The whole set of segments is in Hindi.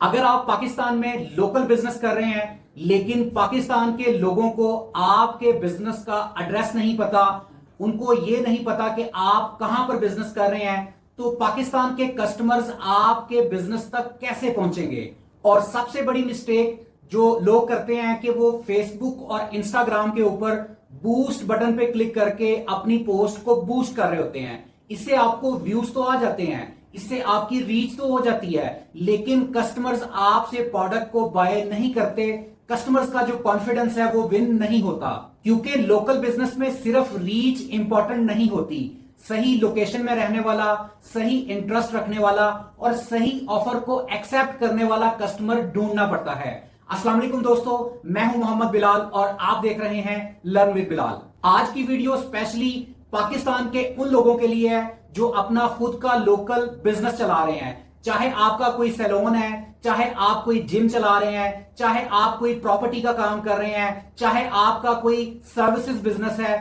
अगर आप पाकिस्तान में लोकल बिजनेस कर रहे हैं लेकिन पाकिस्तान के लोगों को आपके बिजनेस का एड्रेस नहीं पता, उनको ये नहीं पता कि आप कहां पर बिजनेस कर रहे हैं, तो पाकिस्तान के कस्टमर्स आपके बिजनेस तक कैसे पहुंचेंगे। और सबसे बड़ी मिस्टेक जो लोग करते हैं कि वो फेसबुक और इंस्टाग्राम के ऊपर बूस्ट बटन पे क्लिक करके अपनी पोस्ट को बूस्ट कर रहे होते हैं। इससे आपको व्यूज तो आ जाते हैं, इससे आपकी रीच तो हो जाती है, लेकिन कस्टमर्स आपसे प्रोडक्ट को बाय नहीं करते। कस्टमर्स का जो कॉन्फिडेंस है वो विन नहीं होता, क्योंकि लोकल बिजनेस में सिर्फ रीच इंपॉर्टेंट नहीं होती, सही लोकेशन में रहने वाला, सही इंटरेस्ट रखने वाला और सही ऑफर को एक्सेप्ट करने वाला कस्टमर ढूंढना पड़ता है। अस्सलाम वालेकुम दोस्तों, मैं हूं मोहम्मद बिलाल और आप देख रहे हैं लर्न विद बिलाल। आज की वीडियो स्पेशली पाकिस्तान के उन लोगों के लिए है जो अपना खुद का लोकल बिजनेस चला रहे हैं। चाहे आपका कोई सैलून है, चाहे आप कोई जिम चला रहे हैं, चाहे आप कोई प्रॉपर्टी का काम कर रहे हैं, चाहे आपका कोई सर्विसेज बिजनेस है,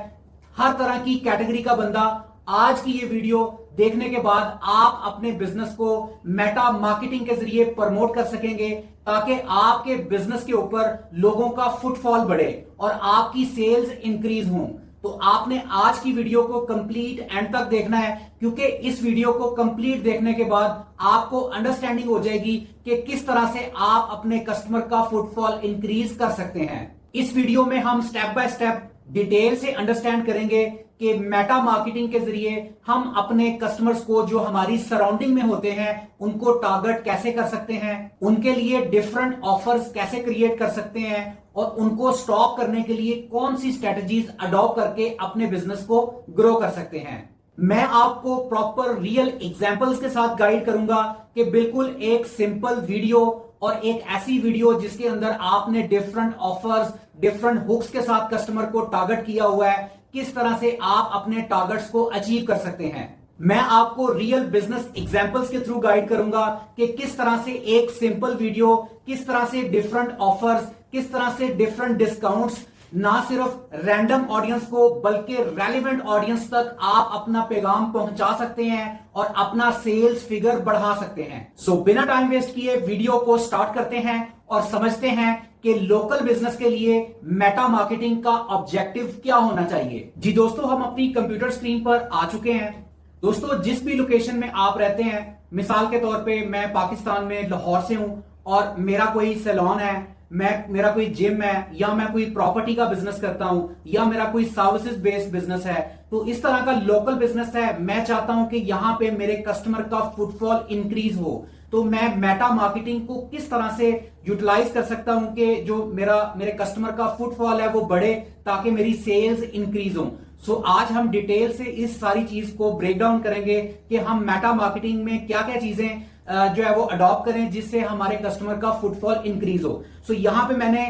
हर तरह की कैटेगरी का बंदा आज की ये वीडियो देखने के बाद आप अपने बिजनेस को मेटा मार्केटिंग के जरिए प्रमोट कर सकेंगे, ताकि आपके बिजनेस के ऊपर लोगों का फुटफॉल बढ़े और आपकी सेल्स इंक्रीज हों। तो आपने आज की वीडियो को कंप्लीट एंड तक देखना है, क्योंकि इस वीडियो को कंप्लीट देखने के बाद आपको अंडरस्टैंडिंग हो जाएगी कि किस तरह से आप अपने कस्टमर का फुटफॉल इंक्रीज कर सकते हैं। इस वीडियो में हम स्टेप बाय स्टेप डिटेल से अंडरस्टैंड करेंगे कि मेटा मार्केटिंग के जरिए हम अपने कस्टमर्स को जो हमारी सराउंडिंग में होते हैं उनको टारगेट कैसे कर सकते हैं, उनके लिए डिफरेंट ऑफर्स कैसे क्रिएट कर सकते हैं और उनको स्टॉक करने के लिए कौन सी स्ट्रेटजीज अडॉप्ट करके अपने बिजनेस को ग्रो कर सकते हैं। मैं आपको प्रॉपर रियल एग्जांपल्स के साथ गाइड करूंगा कि बिल्कुल एक सिंपल वीडियो और एक ऐसी वीडियो जिसके अंदर आपने डिफरेंट ऑफर्स, डिफरेंट हुक्स के साथ कस्टमर को टारगेट किया हुआ है, किस तरह से आप अपने टारगेट्स को अचीव कर सकते हैं। मैं आपको रियल बिजनेस एग्जांपल्स के थ्रू गाइड करूंगा कि किस तरह से एक सिंपल वीडियो, किस तरह से डिफरेंट ऑफर्स, किस तरह से डिफरेंट डिस्काउंट्स ना सिर्फ रैंडम ऑडियंस को बल्कि रेलेवेंट ऑडियंस तक आप अपना पैगाम पहुंचा सकते हैं और अपना सेल्स फिगर बढ़ा सकते हैं। सो बिना टाइम वेस्ट किए वीडियो को स्टार्ट करते हैं और समझते हैं कि लोकल बिजनेस के लिए मेटा मार्केटिंग का ऑब्जेक्टिव क्या होना चाहिए। जी दोस्तों, हम अपनी कंप्यूटर स्क्रीन पर आ चुके हैं। दोस्तों, जिस भी लोकेशन में आप रहते हैं, मिसाल के तौर पे मैं पाकिस्तान में लाहौर से हूं और मेरा कोई सैलून है, मेरा कोई जिम है, या मैं कोई प्रॉपर्टी का बिजनेस करता हूं, या मेरा कोई सर्विसेज बेस्ड बिजनेस है, तो इस तरह का लोकल बिजनेस है। मैं चाहता हूं कि यहां पे मेरे कस्टमर का फुटफॉल इंक्रीज हो, तो मैं मेटा मार्केटिंग को किस तरह से यूटिलाइज कर सकता हूं कि जो मेरे कस्टमर का फुटफॉल है वो बढ़े, ताकि मेरी सेल्स इंक्रीज हो। सो आज हम डिटेल से इस सारी चीज को ब्रेक डाउन करेंगे कि हम मेटा मार्केटिंग में क्या क्या चीजें जो है वो अडॉप्ट करें जिससे हमारे कस्टमर का फुटफॉल इंक्रीज हो। सो यहां पे मैंने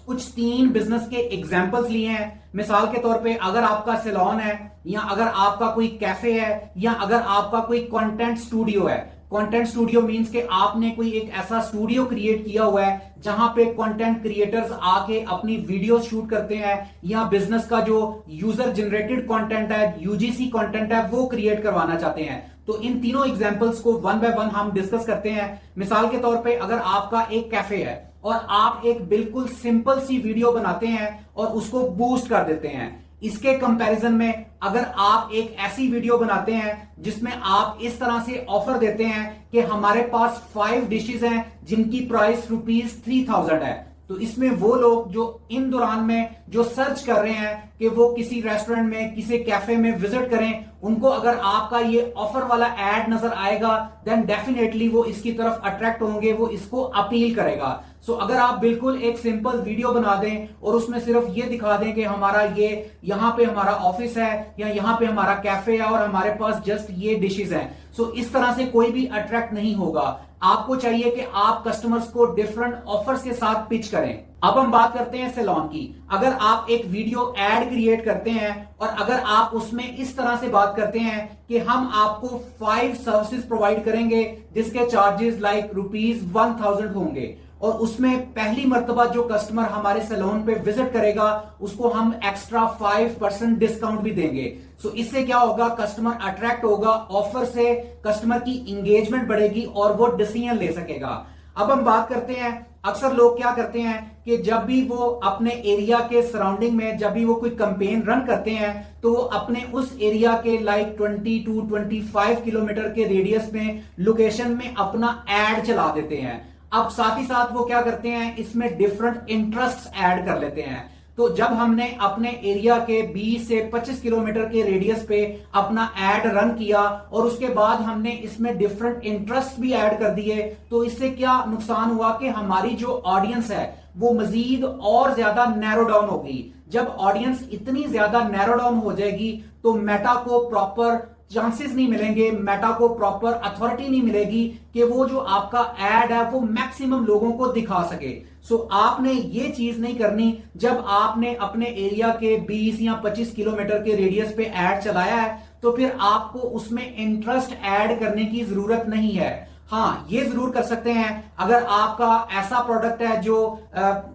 कुछ 3 बिजनेस के एग्जांपल्स लिए हैं। मिसाल के तौर पे अगर आपका सैलून है, या अगर आपका कोई कैफे है, या अगर आपका कोई कंटेंट स्टूडियो है। कंटेंट स्टूडियो मींस कि आपने कोई एक ऐसा स्टूडियो क्रिएट किया हुआ है जहां पे कंटेंट क्रिएटर्स आके अपनी वीडियो शूट करते हैं, या बिजनेस का जो यूजर जनरेटेड कंटेंट है, यूजीसी कंटेंट है, वो क्रिएट करवाना चाहते हैं। तो इन तीनों एग्जांपल्स को वन बाय वन हम डिस्कस करते हैं। मिसाल के तौर पे अगर आपका एक कैफे है और आप एक बिल्कुल सिंपल सी वीडियो बनाते हैं और उसको बूस्ट कर देते हैं, इसके कंपैरिजन में अगर आप एक ऐसी वीडियो बनाते हैं जिसमें आप इस तरह से ऑफर देते हैं कि हमारे पास 5 डिशेज हैं जिनकी प्राइस ₹3000 है, तो इसमें वो लोग जो इन दौरान में जो सर्च कर रहे हैं कि वो किसी रेस्टोरेंट में, किसी कैफे में विजिट करें, उनको अगर आपका ये ऑफर वाला एड नजर आएगा, देन डेफिनेटली वो इसकी तरफ अट्रैक्ट होंगे, वो इसको अपील करेगा। सो अगर आप बिल्कुल एक सिंपल वीडियो बना दें और उसमें सिर्फ ये दिखा दें कि हमारा ये यहाँ पे हमारा ऑफिस है, या यहाँ पे हमारा कैफे है और हमारे पास जस्ट ये डिशेज हैं, सो इस तरह से कोई भी अट्रैक्ट नहीं होगा। आपको चाहिए कि आप कस्टमर्स को डिफरेंट ऑफर्स के साथ पिच करें। अब हम बात करते हैं सैलून की। अगर आप एक वीडियो एड क्रिएट करते हैं और अगर आप उसमें इस तरह से बात करते हैं कि हम आपको 5 सर्विसेज प्रोवाइड करेंगे जिसके चार्जेस लाइक ₹1000 होंगे, और उसमें पहली मर्तबा जो कस्टमर हमारे सैलून पे विजिट करेगा उसको हम एक्स्ट्रा 5% डिस्काउंट भी देंगे। सो इससे क्या होगा, कस्टमर अट्रैक्ट होगा, ऑफर से कस्टमर की इंगेजमेंट बढ़ेगी और वो डिसीजन ले सकेगा। अब हम बात करते हैं, अक्सर लोग क्या करते हैं कि जब भी वो अपने एरिया के सराउंडिंग में जब भी वो कोई कैंपेन रन करते हैं तो वो अपने उस एरिया के लाइक 20 टू 25 किलोमीटर के रेडियस में लोकेशन में अपना एड चला देते हैं। अब साथ ही साथ वो क्या करते हैं, इसमें डिफरेंट इंटरेस्ट ऐड कर लेते हैं। तो जब हमने अपने एरिया के 20 से 25 किलोमीटर के रेडियस पे अपना एड रन किया और उसके बाद हमने इसमें डिफरेंट इंटरेस्ट भी ऐड कर दिए, तो इससे क्या नुकसान हुआ कि हमारी जो ऑडियंस है वो मजीद और ज्यादा नैरो डाउन होगी। जब ऑडियंस इतनी ज्यादा नैरो डाउन हो जाएगी तो मेटा को प्रॉपर चांसेस नहीं मिलेंगे, मेटा को प्रॉपर अथॉरिटी नहीं मिलेगी कि वो जो आपका एड है वो मैक्सिमम लोगों को दिखा सके। सो आपने ये चीज नहीं करनी। जब आपने अपने एरिया के 20 या 25 किलोमीटर के रेडियस पे एड चलाया है तो फिर आपको उसमें इंटरेस्ट ऐड करने की जरूरत नहीं है। हाँ, ये जरूर कर सकते हैं अगर आपका ऐसा प्रोडक्ट है जो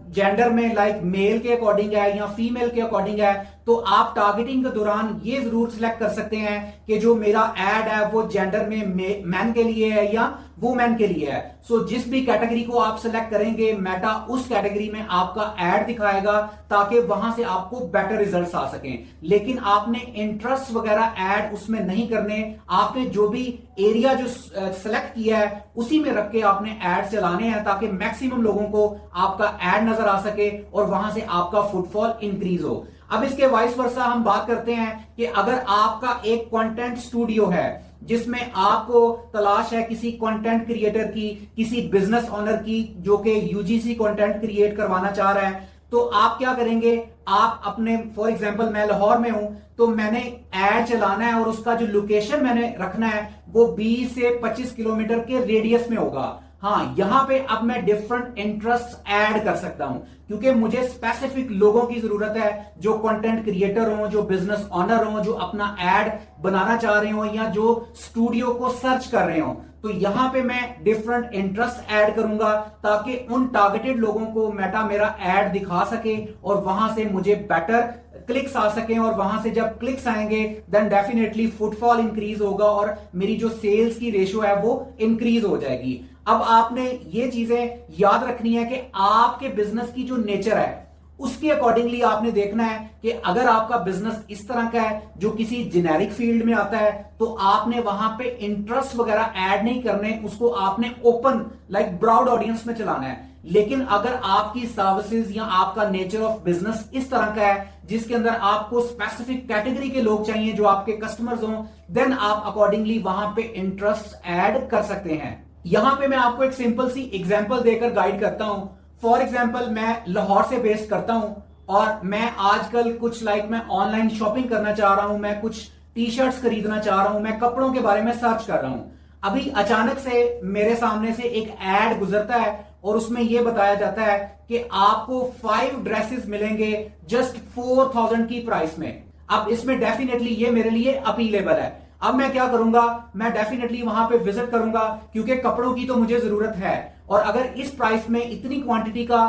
जेंडर में लाइक मेल के अकॉर्डिंग है या फीमेल के अकॉर्डिंग है, तो आप टारगेटिंग के दौरान ये जरूर सिलेक्ट कर सकते हैं कि जो मेरा एड है वो जेंडर में मैन के लिए है या वुमेन के लिए है। सो जिस भी कैटेगरी को आप सिलेक्ट करेंगे मेटा उस कैटेगरी में आपका एड दिखाएगा ताकि वहां से आपको बेटर रिजल्ट्स आ सकें। लेकिन आपने इंटरेस्ट वगैरह ऐड उसमें नहीं करने, आपने जो भी एरिया जो सिलेक्ट किया है उसी में रख के आपने एड चलाने हैं ताकि मैक्सिमम लोगों को आपका एड नजर आ सके और वहां से आपका फुटफॉल इंक्रीज हो। अब इसके वाइस वर्सा हम बात करते हैं कि अगर आपका एक कंटेंट स्टूडियो है जिसमें आपको तलाश है किसी कंटेंट क्रिएटर की, किसी बिजनेस ओनर की जो कि यूजीसी कंटेंट क्रिएट करवाना चाह रहा है, तो आप क्या करेंगे, आप अपने फॉर एग्जांपल मैं लाहौर में हूं तो मैंने एड चलाना है और उसका जो लोकेशन मैंने रखना है वो 20 से 25 किलोमीटर के रेडियस में होगा। हाँ, यहां पे अब मैं डिफरेंट इंटरेस्ट ऐड कर सकता हूं क्योंकि मुझे स्पेसिफिक लोगों की जरूरत है जो कंटेंट क्रिएटर हो, जो बिजनेस ओनर हो, जो अपना एड बनाना चाह रहे हो या जो स्टूडियो को सर्च कर रहे हो। तो यहां पे मैं डिफरेंट इंटरेस्ट ऐड करूंगा ताकि उन टारगेटेड लोगों को मेटा मेरा एड दिखा सके और वहां से मुझे बेटर क्लिक्स आ सके और वहां से जब क्लिक्स आएंगे देन डेफिनेटली फुटफॉल इंक्रीज होगा और मेरी जो सेल्स की रेशियो है वो इंक्रीज हो जाएगी। अब आपने ये चीजें याद रखनी है कि आपके बिजनेस की जो नेचर है उसके अकॉर्डिंगली आपने देखना है कि अगर आपका बिजनेस इस तरह का है जो किसी जेनेरिक फील्ड में आता है तो आपने वहां पे इंटरेस्ट वगैरह ऐड नहीं करने, उसको आपने ओपन लाइक ब्रॉड ऑडियंस में चलाना है। लेकिन अगर आपकी सर्विसेज या आपका नेचर ऑफ बिजनेस इस तरह का है जिसके अंदर आपको स्पेसिफिक कैटेगरी के लोग चाहिए जो आपके कस्टमर्स हों, देन आप अकॉर्डिंगली वहां पे इंटरेस्ट ऐड कर सकते हैं। यहां पे मैं आपको एक सिंपल सी एग्जांपल देकर गाइड करता हूं। फॉर एग्जांपल मैं लाहौर से बेस्ड करता हूं और मैं आजकल कुछ मैं ऑनलाइन शॉपिंग करना चाह रहा हूं, मैं कुछ टी शर्ट्स खरीदना चाह रहा हूं, मैं कपड़ों के बारे में सर्च कर रहा हूं। अभी अचानक से मेरे सामने से एक एड गुजरता है और उसमें यह बताया जाता है कि आपको 5 ड्रेसेस मिलेंगे जस्ट 4000 की प्राइस में। अब इसमें डेफिनेटली ये मेरे लिए अपीलेबल है। अब मैं क्या करूंगा, मैं डेफिनेटली वहां पे विजिट करूंगा क्योंकि कपड़ों की तो मुझे जरूरत है और अगर इस प्राइस में इतनी क्वांटिटी का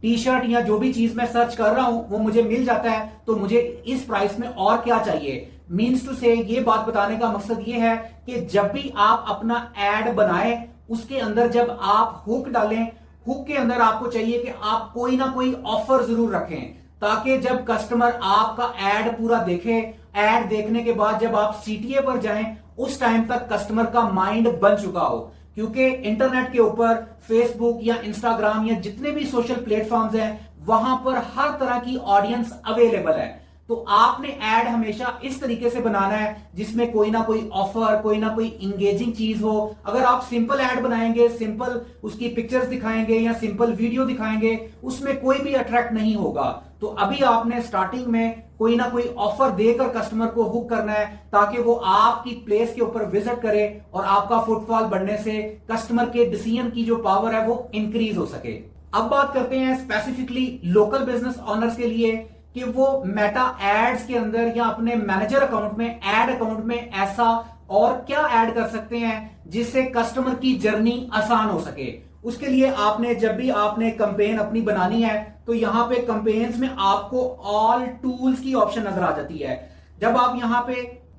टी शर्ट या जो भी चीज मैं सर्च कर रहा हूं वो मुझे मिल जाता है तो मुझे इस प्राइस में और क्या चाहिए। मीन्स टू से ये बात बताने का मकसद ये है कि जब भी आप अपना एड बनाएं उसके अंदर जब आप हुक डालें, हुक के अंदर आपको चाहिए कि आप कोई ना कोई ऑफर जरूर रखें ताकि जब कस्टमर आपका एड पूरा देखे, एड देखने के बाद जब आप सीटीए पर जाएं उस टाइम तक कस्टमर का माइंड बन चुका हो। क्योंकि इंटरनेट के ऊपर फेसबुक या इंस्टाग्राम या जितने भी सोशल प्लेटफॉर्म्स हैं वहां पर हर तरह की ऑडियंस अवेलेबल है। तो आपने एड हमेशा इस तरीके से बनाना है जिसमें कोई ना कोई ऑफर, कोई ना कोई इंगेजिंग चीज हो। अगर आप सिंपल एड बनाएंगे, सिंपल उसकी पिक्चर्स दिखाएंगे या सिंपल वीडियो दिखाएंगे, उसमें कोई भी अट्रैक्ट नहीं होगा। तो अभी आपने स्टार्टिंग में कोई ना कोई ऑफर देकर कस्टमर को हुक करना है ताकि वो आपकी प्लेस के ऊपर विजिट करे और आपका फुटफॉल बढ़ने से कस्टमर के डिसीजन की जो पावर है वो इंक्रीज हो सके। अब बात करते हैं स्पेसिफिकली लोकल बिजनेस ओनर्स के लिए कि वो मेटा एड्स के अंदर या अपने मैनेजर अकाउंट में, एड अकाउंट में ऐसा और क्या ऐड कर सकते हैं जिससे कस्टमर की जर्नी आसान हो सके। उसके लिए आपने जब भी आपने कैंपेन अपनी बनानी है तो यहां पे कैंपेन्स में आपको ऑल टूल्स की ऑप्शन नजर आ जाती है। जब आप यहां पे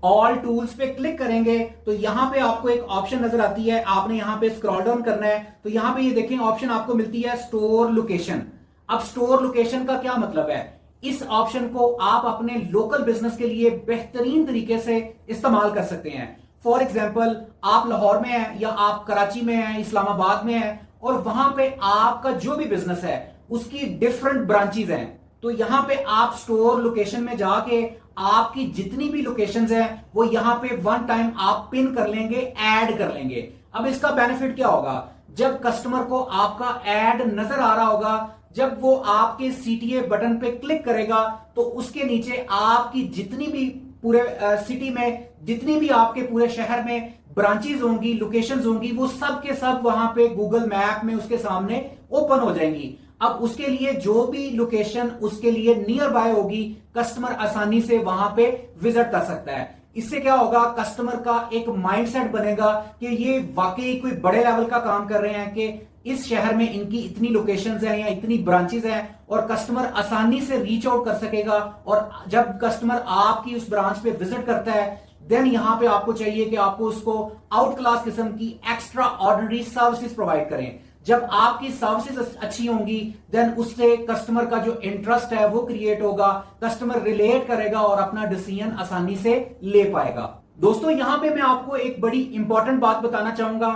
ऑल टूल्स पे क्लिक करेंगे तो यहां पे आपको एक ऑप्शन नजर आती है, आपने यहां पे स्क्रॉल डाउन करना है तो यहां पे ये देखें ऑप्शन आपको मिलती है स्टोर लोकेशन। अब स्टोर लोकेशन का क्या मतलब है, इस ऑप्शन को आप अपने लोकल बिजनेस के लिए बेहतरीन तरीके से इस्तेमाल कर सकते हैं। फॉर एग्जाम्पल, आप लाहौर में हैं या आप कराची में हैं, इस्लामाबाद में हैं, और वहां पे आपका जो भी बिजनेस है उसकी डिफरेंट ब्रांचेज हैं, तो यहां पे आप स्टोर लोकेशन में जाके आपकी जितनी भी लोकेशंस हैं वो यहां पे वन टाइम आप पिन कर लेंगे, ऐड कर लेंगे। अब इसका बेनिफिट क्या होगा, जब कस्टमर को आपका ऐड नजर आ रहा होगा, जब वो आपके सीटीए बटन पे क्लिक करेगा तो उसके नीचे आपकी जितनी भी पूरे सिटी में, जितनी भी आपके पूरे शहर में ब्रांचेज होंगी, लोकेशंस होंगी, वो सब के सब वहां पे गूगल मैप में उसके सामने ओपन हो जाएंगी। अब उसके लिए जो भी लोकेशन उसके लिए नियर बाय होगी, कस्टमर आसानी से वहां पे विजिट कर सकता है। इससे क्या होगा, कस्टमर का एक माइंडसेट बनेगा कि ये वाकई कोई बड़े लेवल का काम कर रहे हैं कि इस शहर में इनकी इतनी लोकेशंस हैं या इतनी ब्रांचेस हैं, और कस्टमर आसानी से रीच आउट कर सकेगा। और जब कस्टमर आपकी उस ब्रांच पे विजिट करता है, देन यहां पे आपको चाहिए कि आपको उसको आउट क्लास किस्म की एक्स्ट्रा ऑर्डिनरी सर्विसेज प्रोवाइड करें। जब आपकी सर्विसेज अच्छी होंगी, देन उससे कस्टमर का जो इंटरेस्ट है वो क्रिएट होगा, कस्टमर रिलेट करेगा और अपना डिसीजन आसानी से ले पाएगा। दोस्तों, यहां पे मैं आपको एक बड़ी इंपॉर्टेंट बात बताना चाहूंगा।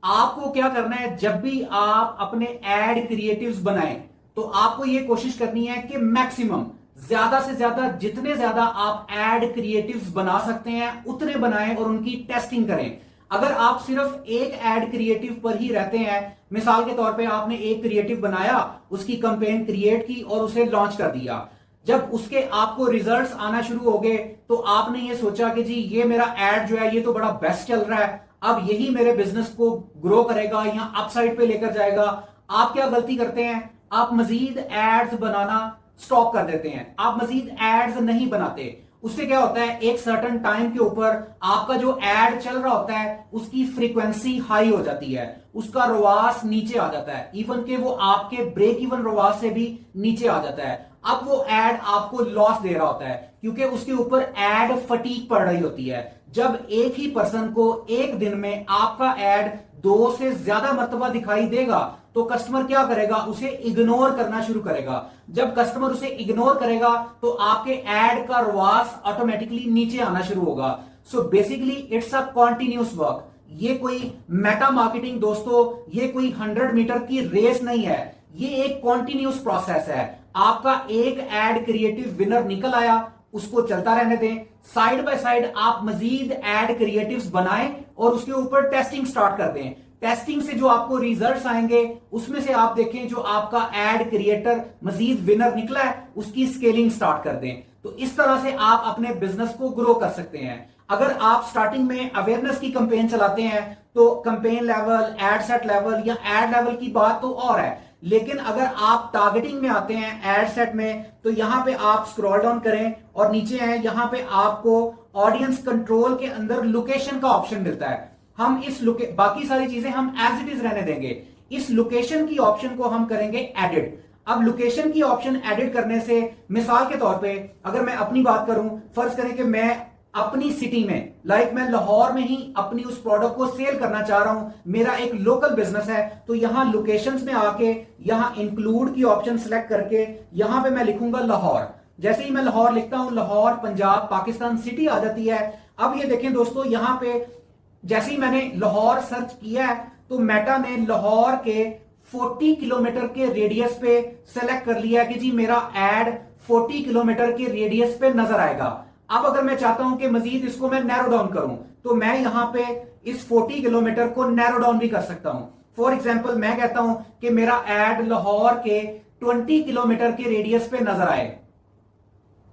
आपको क्या करना है, जब भी आप अपने एड क्रिएटिव्स बनाएं तो आपको यह कोशिश करनी है कि मैक्सिमम, ज्यादा से ज्यादा, जितने ज्यादा आप एड क्रिएटिव्स बना सकते हैं उतने बनाएं और उनकी टेस्टिंग करें। अगर आप सिर्फ एक एड क्रिएटिव पर ही रहते हैं, मिसाल के तौर पे आपने एक क्रिएटिव बनाया, उसकी कैंपेन क्रिएट की और उसे लॉन्च कर दिया, जब उसके आपको रिजल्ट्स आना शुरू हो गए तो आपने ये सोचा कि जी ये मेरा एड जो है ये तो बड़ा बेस्ट चल रहा है, अब यही मेरे बिजनेस को ग्रो करेगा या अपसाइड पे लेकर जाएगा। आप क्या गलती करते हैं, आप मजीद एड्स बनाना स्टॉप कर देते हैं, आप मजीद एड्स नहीं बनाते। उससे क्या होता है, एक सर्टेन टाइम के ऊपर आपका जो एड चल रहा होता है उसकी फ्रीक्वेंसी हाई हो जाती है, उसका रवास नीचे आ जाता है, इवन के वो आपके ब्रेक इवन रवास से भी नीचे आ जाता है। अब वो एड आपको लॉस दे रहा होता है क्योंकि उसके ऊपर एड फटीक पड़ रही होती है। जब एक ही पर्सन को एक दिन में आपका एड 2 से ज्यादा मर्तबा दिखाई देगा तो कस्टमर क्या करेगा, उसे इग्नोर करना शुरू करेगा। जब कस्टमर उसे इग्नोर करेगा तो आपके एड का रवास ऑटोमेटिकली नीचे आना शुरू होगा। So basically it's a continuous work. ये कोई मेटा मार्केटिंग दोस्तों, ये कोई 100 मीटर की रेस नहीं है, ये एक कॉन्टिन्यूस प्रोसेस है। आपका एक एड क्रिएटिव विनर निकल आया, उसको चलता रहने दें, साइड बाय साइड आप मजीद एड क्रिएटिव्स बनाएं और उसके ऊपर टेस्टिंग स्टार्ट कर दें। टेस्टिंग से जो आपको रिजल्ट्स आएंगे उसमें से आप देखें जो आपका एड क्रिएटर मजीद विनर निकला है उसकी स्केलिंग स्टार्ट कर दें। तो इस तरह से आप अपने बिजनेस को ग्रो कर सकते हैं। अगर आप स्टार्टिंग में अवेयरनेस की कैंपेन चलाते हैं तो campaign level, ad set level या एड लेवल की बात तो और है, लेकिन अगर आप टारगेटिंग में आते हैं एड सेट में तो यहां पे आप स्क्रॉल डाउन करें और नीचे हैं, यहां पे आपको ऑडियंस कंट्रोल के अंदर लोकेशन का ऑप्शन मिलता है। हम इस बाकी सारी चीजें हम एज इट इज रहने देंगे, इस लोकेशन की ऑप्शन को हम करेंगे एडिट। अब लोकेशन की ऑप्शन एडिट करने से, मिसाल के तौर पे अगर मैं अपनी बात करूं, फर्ज करें कि मैं अपनी सिटी में, लाइक मैं लाहौर में ही अपनी उस प्रोडक्ट को सेल करना चाह रहा हूं, मेरा एक लोकल बिजनेस है, तो यहां लोकेशंस में आके यहां इंक्लूड की ऑप्शन सेलेक्ट करके यहां पे मैं लिखूंगा लाहौर। जैसे ही मैं लाहौर लिखता हूं, लाहौर पंजाब पाकिस्तान सिटी आ जाती है। अब ये देखें दोस्तों, यहां पे जैसे ही मैंने लाहौर सर्च किया है तो मेटा ने लाहौर के 40 किलोमीटर के रेडियस पे सेलेक्ट कर लिया कि जी मेरा एड 40 किलोमीटर के रेडियस पे नजर आएगा। अब अगर मैं चाहता हूं कि मजीद इसको मैं नैरो डाउन करूं तो मैं यहां पे इस 40 किलोमीटर को नैरो डाउन भी कर सकता हूं। फॉर एग्जाम्पल मैं कहता हूं कि मेरा एड लाहौर के 20 किलोमीटर के रेडियस पे नजर आए,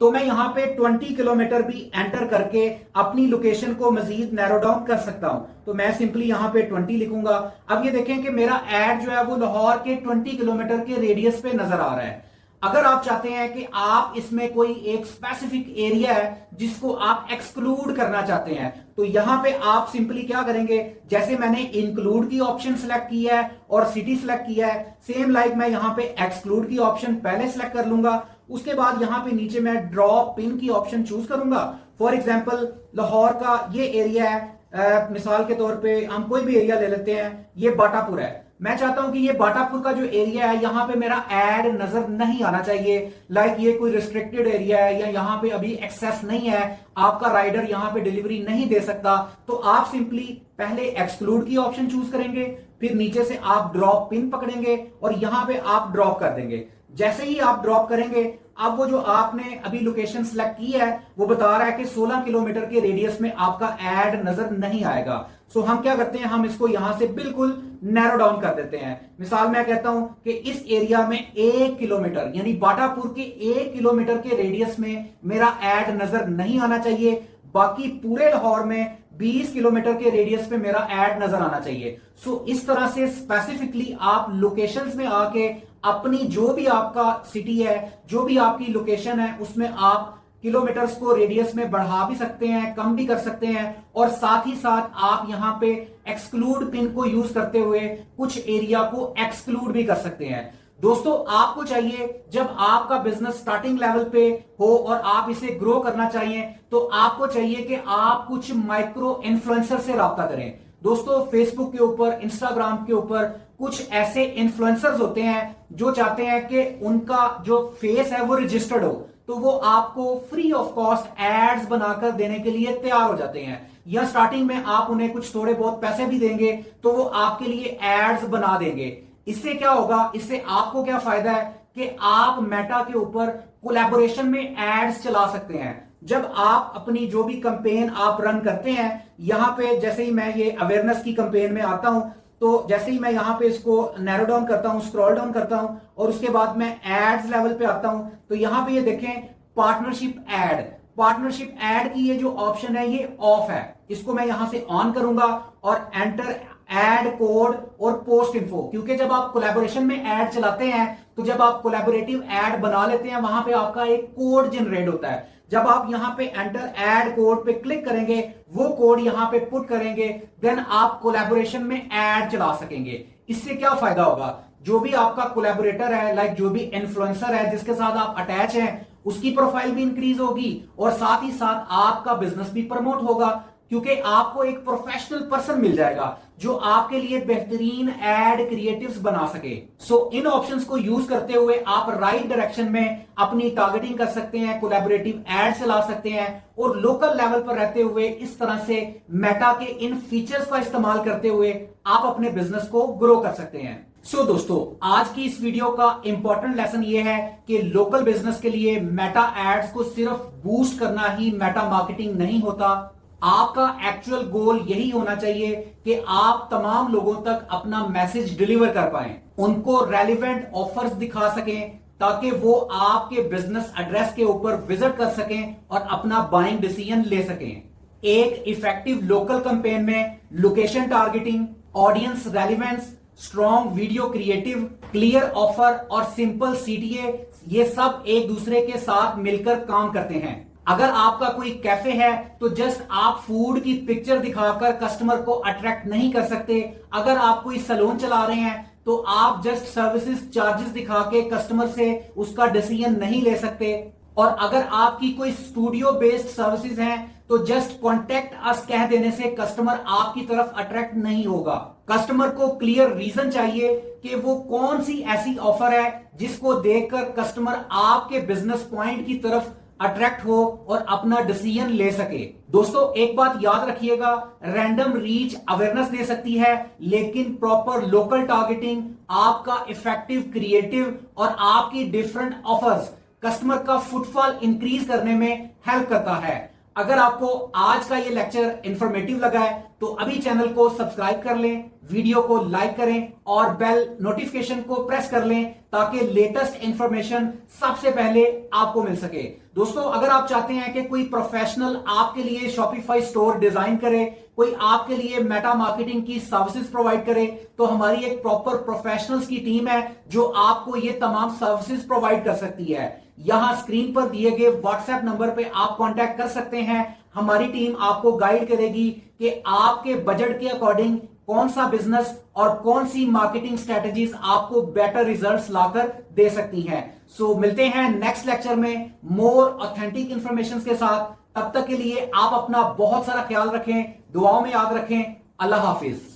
तो मैं यहां पे 20 किलोमीटर भी एंटर करके अपनी लोकेशन को मजीद नैरो डाउन कर सकता हूं। तो मैं सिंपली यहां पे 20 लिखूंगा। अब ये देखें कि मेरा एड जो है वो लाहौर के 20 किलोमीटर के रेडियस पे नजर आ रहा है। अगर आप चाहते हैं कि आप इसमें कोई एक स्पेसिफिक एरिया है जिसको आप एक्सक्लूड करना चाहते हैं, तो यहां पे आप सिंपली क्या करेंगे, जैसे मैंने इंक्लूड की ऑप्शन सेलेक्ट की है और सिटी सेलेक्ट किया है, सेम लाइक मैं यहां पे एक्सक्लूड की ऑप्शन पहले सेलेक्ट कर लूंगा। उसके बाद यहां पे नीचे मैं ड्रॉ पिन की ऑप्शन चूज करूंगा। फॉर एग्जाम्पल लाहौर का ये एरिया है, मिसाल के तौर पे हम कोई भी एरिया ले लेते हैं, ये बाटापुर है। मैं चाहता हूं कि ये बाटापुर का जो एरिया है यहां पे मेरा एड नजर नहीं आना चाहिए। लाइक ये कोई रिस्ट्रिक्टेड एरिया है या यहां पे अभी एक्सेस नहीं है, आपका राइडर यहां पे डिलीवरी नहीं दे सकता, तो आप सिंपली पहले एक्सक्लूड की ऑप्शन चूज करेंगे, फिर नीचे से आप ड्रॉप पिन पकड़ेंगे और यहां पे आप ड्रॉप कर देंगे। जैसे ही आप ड्रॉप करेंगे, अब वो जो आपने अभी लोकेशन सेलेक्ट की है वो बता रहा है कि 16 किलोमीटर के रेडियस में आपका एड नजर नहीं आएगा। सो हम क्या करते हैं, हम इसको यहां से बिल्कुल नैरो डाउन कर देते हैं। मिसाल मैं कहता हूं कि इस एरिया में 1 किलोमीटर यानी बाटापुर के 1 किलोमीटर के रेडियस में मेरा एड नजर नहीं आना चाहिए, बाकी पूरे लाहौर में 20 किलोमीटर के रेडियस पे मेरा एड नजर आना चाहिए। सो इस तरह से स्पेसिफिकली आप लोकेशंस में आके अपनी जो भी आपका सिटी है, जो भी आपकी लोकेशन है, उसमें आप किलोमीटर्स को रेडियस में बढ़ा भी सकते हैं, कम भी कर सकते हैं, और साथ ही साथ आप यहां पे एक्सक्लूड पिन को यूज करते हुए कुछ एरिया को एक्सक्लूड भी कर सकते हैं। दोस्तों आपको चाहिए जब आपका बिजनेस स्टार्टिंग लेवल पे हो और आप इसे ग्रो करना चाहिए, तो आपको चाहिए कि आप कुछ माइक्रो इन्फ्लुएंसर से राब्ता करें। दोस्तों फेसबुक के ऊपर, इंस्टाग्राम के ऊपर कुछ ऐसे इन्फ्लुएंसर्स होते हैं जो चाहते हैं कि उनका जो फेस है वो रजिस्टर्ड हो, तो वो आपको फ्री ऑफ कॉस्ट एड्स बनाकर देने के लिए तैयार हो जाते हैं, या स्टार्टिंग में आप उन्हें कुछ थोड़े बहुत पैसे भी देंगे तो वो आपके लिए एड्स बना देंगे। इससे क्या होगा, इससे आपको क्या फायदा है कि आप मेटा के ऊपर कोलैबोरेशन में एड्स चला सकते हैं। जब आप अपनी जो भी कैंपेन आप रन करते हैं, यहां पे जैसे ही मैं ये अवेयरनेस की कैंपेन में आता हूं, तो जैसे ही मैं यहां पे इसको नैरो डाउन करता हूं, स्क्रॉल डाउन करता हूं और उसके बाद मैं एड्स लेवल पे आता हूं, तो यहां पे ये देखें पार्टनरशिप एड, पार्टनरशिप एड की ये जो ऑप्शन है ये ऑफ है। इसको मैं यहां से ऑन करूंगा और एंटर एड कोड और पोस्ट इन्फो, क्योंकि जब आप कोलैबोरेशन में एड चलाते हैं, तो जब आप कोलैबोरेटिव एड बना लेते हैं, वहां पे आपका एक कोड जनरेट होता है। जब आप यहां पे एंटर एड कोड पे क्लिक करेंगे, वो कोड यहां पे पुट करेंगे, देन आप कोलैबोरेशन में एड चला सकेंगे। इससे क्या फायदा होगा, जो भी आपका कोलैबोरेटर है, लाइक जो भी इन्फ्लुएंसर है जिसके साथ आप अटैच हैं, उसकी प्रोफाइल भी इंक्रीज होगी और साथ ही साथ आपका बिजनेस भी प्रमोट होगा, क्योंकि आपको एक प्रोफेशनल पर्सन मिल जाएगा जो आपके लिए बेहतरीन एड क्रिएटिव्स बना सके। सो इन ऑप्शंस को यूज करते हुए आप राइट डायरेक्शन में अपनी टारगेटिंग कर सकते हैं, कोलैबोरेटिव एड चला सकते हैं और लोकल लेवल पर रहते हुए इस तरह से मेटा के इन फीचर्स का इस्तेमाल करते हुए आप अपने बिजनेस को ग्रो कर सकते हैं। सो दोस्तों आज की इस वीडियो का इंपॉर्टेंट लेसन ये है कि लोकल बिजनेस के लिए मेटा एड्स को सिर्फ बूस्ट करना ही मेटा मार्केटिंग नहीं होता। आपका एक्चुअल गोल यही होना चाहिए कि आप तमाम लोगों तक अपना मैसेज डिलीवर कर पाएं, उनको रेलिवेंट ऑफर्स दिखा सकें ताकि वो आपके बिजनेस एड्रेस के ऊपर विजिट कर सकें और अपना बाइंग डिसीजन ले सकें। एक इफेक्टिव लोकल कैंपेन में location targeting, audience relevance, strong video creative, clear offer और सिंपल सीटीए, ये सब एक दूसरे के साथ मिलकर काम करते हैं। अगर आपका कोई कैफे है तो जस्ट आप फूड की पिक्चर दिखाकर कस्टमर को अट्रैक्ट नहीं कर सकते। अगर आप कोई सैलून चला रहे हैं तो आप जस्ट सर्विसेज चार्जेस दिखा के कस्टमर से उसका डिसीजन नहीं ले सकते। और अगर आपकी कोई स्टूडियो बेस्ड सर्विसेज हैं तो जस्ट कॉन्टेक्ट अस कह देने से कस्टमर आपकी तरफ अट्रैक्ट नहीं होगा। कस्टमर को क्लियर रीजन चाहिए कि वो कौन सी ऐसी ऑफर है जिसको देखकर कस्टमर आपके बिजनेस पॉइंट की तरफ अट्रैक्ट हो और अपना डिसीजन ले सके। दोस्तों एक बात याद रखिएगा, रैंडम रीच अवेयरनेस दे सकती है, लेकिन प्रॉपर लोकल टारगेटिंग, आपका इफेक्टिव क्रिएटिव और आपकी डिफरेंट ऑफर्स कस्टमर का फुटफॉल इंक्रीज करने में हेल्प करता है। अगर आपको आज का ये लेक्चर इंफॉर्मेटिव लगा है तो अभी चैनल को सब्सक्राइब कर लें, वीडियो को लाइक करें और बेल नोटिफिकेशन को प्रेस कर लें ताकि लेटेस्ट इंफॉर्मेशन सबसे पहले आपको मिल सके। दोस्तों अगर आप चाहते हैं कि कोई प्रोफेशनल आपके लिए शॉपिफाई स्टोर डिजाइन करे, कोई आपके लिए मेटा मार्केटिंग की सर्विसेज प्रोवाइड करे, तो हमारी एक प्रॉपर प्रोफेशनल्स की टीम है जो आपको ये तमाम सर्विसेज प्रोवाइड कर सकती है। यहां स्क्रीन पर दिए गए व्हाट्सएप नंबर पे आप कांटेक्ट कर सकते हैं। हमारी टीम आपको गाइड करेगी कि आपके बजट के अकॉर्डिंग कौन सा बिजनेस और कौन सी मार्केटिंग स्ट्रेटजीज आपको बेटर रिजल्ट्स लाकर दे सकती हैं। सो मिलते हैं नेक्स्ट लेक्चर में मोर ऑथेंटिक इंफॉर्मेशन के साथ। तब तक के लिए आप अपना बहुत सारा ख्याल रखें, दुआओं में याद रखें। अल्लाह हाफिज।